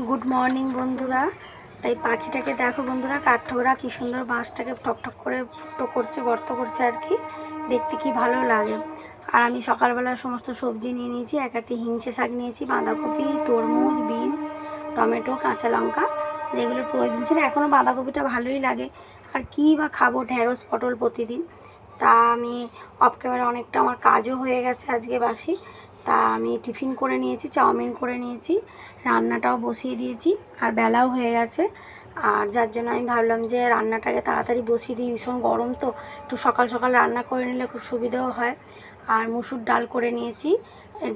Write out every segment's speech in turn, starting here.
Good morning বন্ধুরা। তাই পাখিটাকে দেখো বন্ধুরা, কাঠঠোকরা কি সুন্দর বাঁশটাকে টকটক করে ফুটো করছে, গর্ত করছে আর কি, দেখতে কি ভালো লাগে। আর আমি সকালবেলা সমস্ত সবজি নিয়ে নিয়েছি। একটি হিংচে শাক নিয়েছি, বাঁধাকপি, তরমুজ, বিনস, টমেটো, কাঁচা লঙ্কা, যেগুলোর প্রয়োজন ছিল। এখনও বাঁধাকপিটা ভালোই লাগে। আর কী বা খাবো, ঢ্যাঁড়স পটল প্রতিদিন। তা আমি অফ ক্যামেরা অনেকটা আমার কাজও হয়ে গেছে আজকে বাসি। তা আমি টিফিন করে নিয়েছি, চাউমিন করে নিয়েছি, রান্নাটাও বসিয়ে দিয়েছি। আর বেলাও হয়ে গেছে। আর যার জন্য আমি ভাবলাম যে রান্নাটাকে তাড়াতাড়ি বসিয়ে দিই, ভীষণ গরম তো, একটু সকাল সকাল রান্না করে নিলে খুব সুবিধাও হয়। আর মুসুর ডাল করে নিয়েছি,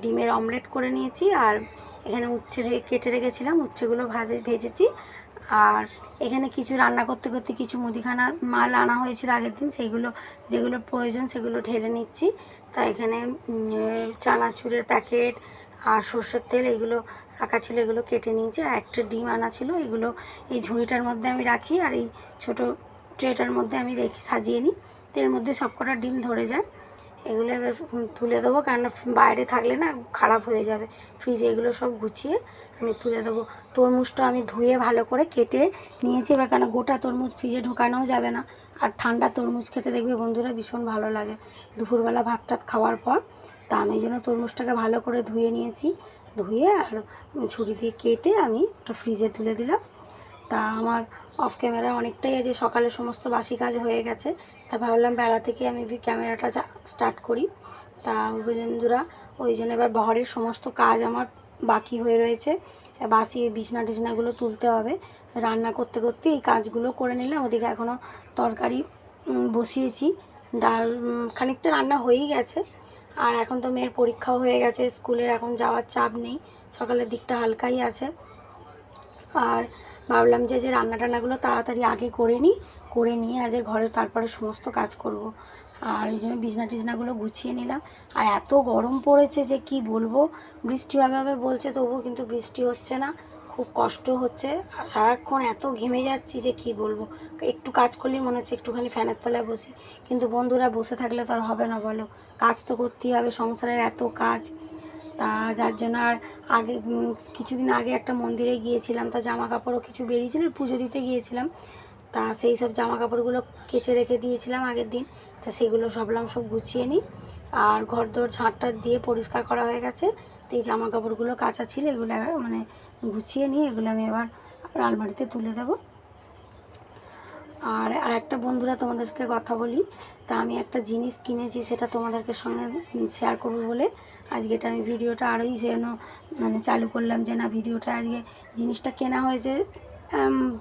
ডিমের অমলেট করে নিয়েছি। আর এখানে উচ্ছে কেটে রেখেছিলাম, উচ্ছেগুলো ভেজেছি। আর এখানে কিছু রান্না করতে করতে কিছু মুদিখানা মাল আনা হয়েছিল আগের দিন, সেইগুলো যেগুলো প্রয়োজন সেগুলো ঢেলে নিচ্ছি। তা এখানে চানাচুরের প্যাকেট আর সর্ষের তেল এগুলো রাখা ছিল, এগুলো কেটে নিয়েছি। আর একটা ডিম আনা ছিল, এগুলো এই ঝুড়িটার মধ্যে আমি রাখি, আর এই ছোটো ট্রেটার মধ্যে আমি রেখে সাজিয়ে নিই। তো এর মধ্যে সবকটা ডিম ধরে যায়। এগুলো এবার তুলে দেবো, কারণ বাইরে থাকলে না খারাপ হয়ে যাবে। ফ্রিজে এগুলো সব গুছিয়ে আমি তুলে দেবো। তরমুজটা আমি ধুয়ে ভালো করে কেটে নিয়েছি এবার, কেন গোটা তরমুজ ফ্রিজে ঢোকানোও যাবে না। আর ঠান্ডা তরমুজ খেতে দেখবে বন্ধুরা ভীষণ ভালো লাগে দুপুরবেলা ভাত টাত খাওয়ার পর। তা আমি এই জন্য তরমুজটাকে ভালো করে ধুয়ে নিয়েছি। ধুয়ে আর ছুরি দিয়ে কেটে আমি ওটা ফ্রিজে তুলে দিলাম। তা আমার অফ ক্যামেরা অনেকটাই আছে, সকালে সমস্ত বাসি কাজ হয়ে গেছে। তা ভাবলাম বেলা থেকে আমি ক্যামেরাটা স্টার্ট করি। তা বন্ধুরা, ওই জন্য এবার ঘরের সমস্ত কাজ আমার বাকি হয়ে রয়েছে। বাসি বিছনা টিছনাগুলো তুলতে হবে। রান্না করতে করতে এই কাজগুলো করে নিলাম। ওদিকে এখনও তরকারি বসিয়েছি, ডাল খানিকটা রান্না হয়েই গেছে। আর এখন তো মেয়ের পরীক্ষাও হয়ে গেছে, স্কুলের এখন যাওয়ার চাপ নেই, সকালের দিকটা হালকাই আছে। আর ভাবলাম যে রান্না টান্নাগুলো তাড়াতাড়ি আগে করে নিয়ে আজ ঘরে তারপরে সমস্ত কাজ করব। আর এই জন্য বিছনা টিছনাগুলো গুছিয়ে নিলাম। আর এত গরম পড়েছে যে কি বলবো, বৃষ্টি হবে বলছে, তবুও কিন্তু বৃষ্টি হচ্ছে না, খুব কষ্ট হচ্ছে। আর সারাক্ষণ এত ঘেমে যাচ্ছি যে কি বলবো। একটু কাজ করলেই মনে হচ্ছে একটুখানি ফ্যানের তলায় বসি। কিন্তু বন্ধুরা, বসে থাকলে তো আর হবে না বলো, কাজ তো করতেই হবে, সংসারের এত কাজ। তা যার জন্য আর আগে কিছুদিন আগে একটা মন্দিরে গিয়েছিলাম, তা জামা কাপড়ও কিছু বেরিয়েছিল, পুজো দিতে গিয়েছিলাম। তা সেই সব জামা কাপড়গুলো কেচে রেখে দিয়েছিলাম আগের দিন। তা সেগুলো সব গুছিয়ে নিই। আর ঘর দোর ঝাঁটটা দিয়ে পরিষ্কার করা হয়ে গেছে। তো এই জামা কাপড়গুলো কাচা ছিল, এগুলো মানে গুছিয়ে নিয়ে এগুলো আমি এবার আলমারিতে তুলে দেবো। আর একটা বন্ধুরা তোমাদেরকে কথা বলি, তা আমি একটা জিনিস কিনেছি, সেটা তোমাদেরকে সঙ্গে শেয়ার করবো বলে আজকে এটা আমি ভিডিওটা আরোই যেন মানে চালু করলাম, যে না ভিডিওটা আজকে জিনিসটা কেনা হয়েছে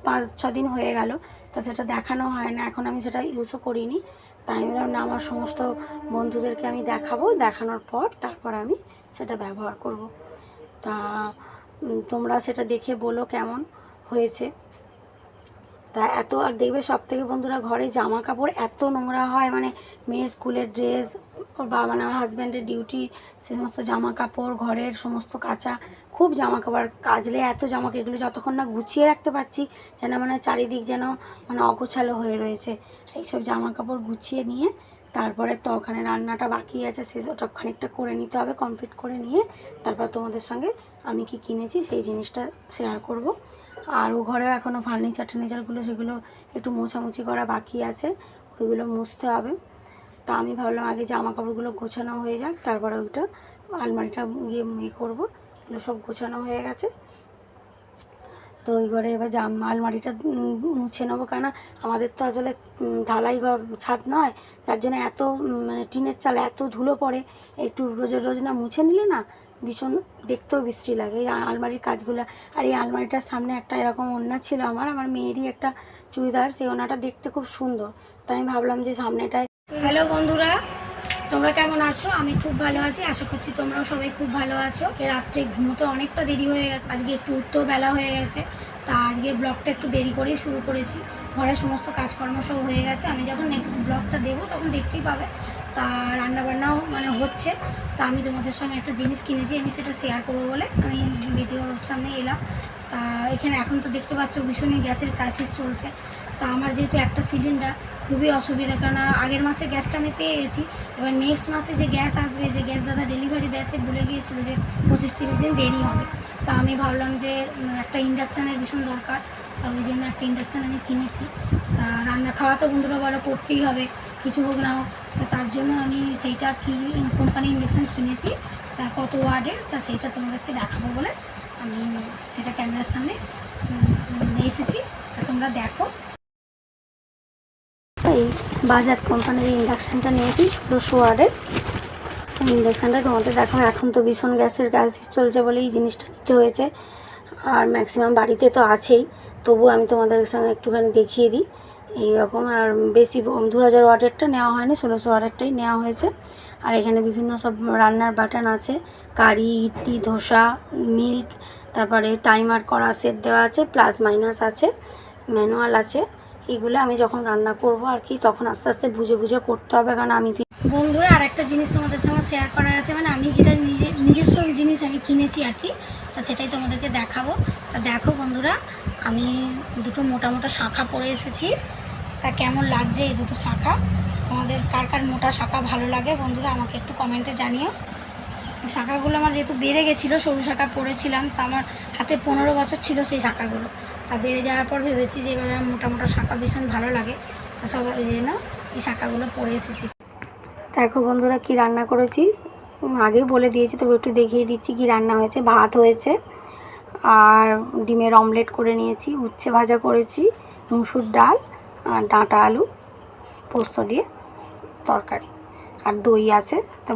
5-6 দিন হয়ে গেল। তা সেটা দেখানো হয় না, এখন আমি সেটা ইউজও করিনি। তাই আমি বললাম না, আমার সমস্ত বন্ধুদেরকে আমি দেখাবো, দেখানোর পর তারপর আমি সেটা ব্যবহার করব। তা তোমরা সেটা দেখে বলো কেমন হয়েছে। তা এত আর দেখবে সবথেকে বন্ধুরা, ঘরে জামা কাপড় এত নোংরা হয়, মানে মেয়ের স্কুলের ড্রেস বা মানে আমার হাজব্যান্ডের ডিউটি, সে সমস্ত জামা কাপড়, ঘরের সমস্ত কাঁচা, খুব জামা কাপড় কাচলে এত জামা, এগুলো যতক্ষণ না গুছিয়ে রাখতে পারছি যেন মানে চারিদিক যেন মানে অগোছালো হয়ে রয়েছে। এইসব জামা কাপড় গুছিয়ে নিয়ে তারপরে তো ওখানে রান্নাটা বাকি আছে, সে ওটা খানিকটা করে নিতে হবে, কমপ্লিট করে নিয়ে তারপর তোমাদের সঙ্গে আমি কি কিনেছি সেই জিনিসটা শেয়ার করব। আর ও ঘরে এখনও ফার্নিচারগুলো সেগুলো একটু মোছামুছি করা বাকি আছে, ওইগুলো মুছতে হবে। তা আমি ভাবলাম আগে জামা কাপড়গুলো গোছানো হয়ে যাক, তারপরে ওইটা আলমারিটা গিয়ে করবো। এগুলো সব গোছানো হয়ে গেছে। তো ওই ঘরে এবার আলমারিটা মুছে নেবো, কেন আমাদের তো আসলে ঢালাই ঘর, ছাদ নয়, তার জন্য এত মানে টিনের চাল এত ধুলো পড়ে, একটু রোজ না মুছে নিলে না ভীষণ দেখতেও বিশ্রী লাগে এই আলমারির কাজগুলো। আর এই আলমারিটার সামনে একটা এরকম ওড়না ছিল আমার মেয়েরই একটা চুড়িদার, সেই ওড়নাটা দেখতে খুব সুন্দর। তাই আমি ভাবলাম যে সামনেটায়। হ্যালো বন্ধুরা, তোমরা কেমন আছো? আমি খুব ভালো আছি, আশা করছি তোমরাও সবাই খুব ভালো আছো। রাত্রে ঘুমোতে অনেকটা দেরি হয়ে গেছে, আজকে একটু উঠতেও বেলা হয়ে গেছে। তা আজকে ব্লগটা একটু দেরি করেই শুরু করেছি। ঘরের সমস্ত কাজকর্ম সব হয়ে গেছে, আমি যখন নেক্সট ব্লগটা দেবো তখন দেখতেই পাবে। তা রান্নাবান্নাও মানে হচ্ছে। তা আমি তোমাদের সঙ্গে একটা জিনিস কিনেছি, আমি সেটা শেয়ার করবো বলে আমি ভিডিওর সামনে এলাম। তা এখানে এখন তো দেখতে পাচ্ছ ভীষণই গ্যাসের ক্রাইসিস চলছে। তা আমার যেহেতু একটা সিলিন্ডার, খুবই অসুবিধা, কারণ আগের মাসে গ্যাসটা আমি পেয়ে গেছি। এবার নেক্সট মাসে যে গ্যাস আসবে, যে গ্যাস দাদা ডেলিভারি দেয়, সে বলে গিয়েছিল যে 25-30 দিন দেরি হবে। তা আমি ভাবলাম যে একটা ইন্ডাকশানের ভীষণ দরকার, তা ওই জন্য একটা ইন্ডাকশান আমি কিনেছি। তা রান্না খাওয়া তো বন্ধুরা বলো করতেই হবে, কিছু হোক না হোক। তো তার জন্য আমি সেইটা কি কোম্পানির ইন্ডাকশান কিনেছি, তা কত ওয়ার্ডের, তা সেইটা তোমাদেরকে দেখাবো বলে আমি সেটা ক্যামেরার সামনে এসেছি। তা তোমরা দেখো। এই বাজাজ কোম্পানির ইন্ডাকশানটা নিয়েছি 1600 ওয়ার্ডের ইন্ডাকশানটা তোমাদের দেখো। এখন তো ভীষণ গ্যাসের ক্রাইসিস চলছে বলে এই জিনিসটা নিতে হয়েছে, আর ম্যাক্সিমাম বাড়িতে তো আছেই, তবু আমি তোমাদের সঙ্গে একটুখানি দেখিয়ে দিই এইরকম। আর বেশি 2000 ওয়াটেরটা নেওয়া হয়নি, 1600 ওয়াটেরটাই নেওয়া হয়েছে। আর এখানে বিভিন্ন সব রান্নার বাটন আছে, কারি, ইডলি, ধোসা, মিল্ক, তারপরে টাইমার করা সেট দেওয়া আছে, প্লাস মাইনাস আছে, ম্যানুয়াল আছে। এগুলো আমি যখন রান্না করব আর কি, তখন আস্তে আস্তে বুঝে বুঝে করতে হবে, কারণ আমি বন্ধুরা আর একটা জিনিস তোমাদের সঙ্গে শেয়ার করার আছে, মানে আমি যেটা নিজস্ব জিনিস আমি কিনেছি আর কি, তা সেটাই তোমাদেরকে দেখাবো। তা দেখো বন্ধুরা, আমি দুটো মোটা মোটা শাঁখা পরে এসেছি। তা কেমন লাগছে এই দুটো শাঁখা, তোমাদের কার কার মোটা শাঁখা ভালো লাগে বন্ধুরা আমাকে একটু কমেন্টে জানিও। শাঁখাগুলো আমার যেহেতু বেড়ে গেছিলো, সরু শাঁখা পরেছিলাম, তা আমার হাতে 15 বছর ছিল সেই শাঁখাগুলো। তা বেড়ে যাওয়ার পর ভেবেছি যে এবারে মোটা মোটা শাঁখা ভীষণ ভালো লাগে, তা সবাই ওই জন্য এই শাঁখাগুলো পরে এসেছি। দেখো বন্ধুরা কি রান্না করেছি, আগেই বলে দিয়েছি, তবে একটু দেখিয়ে দিচ্ছি কি রান্না হয়েছে। ভাত হয়েছে, আর ডিমের অমলেট করে নিয়েছি, উচ্ছে ভাজা করেছি, মুসুর ডাল, আর ডাঁটা আলু পোস্ত দিয়ে তরকারি, আর দই আছে। তা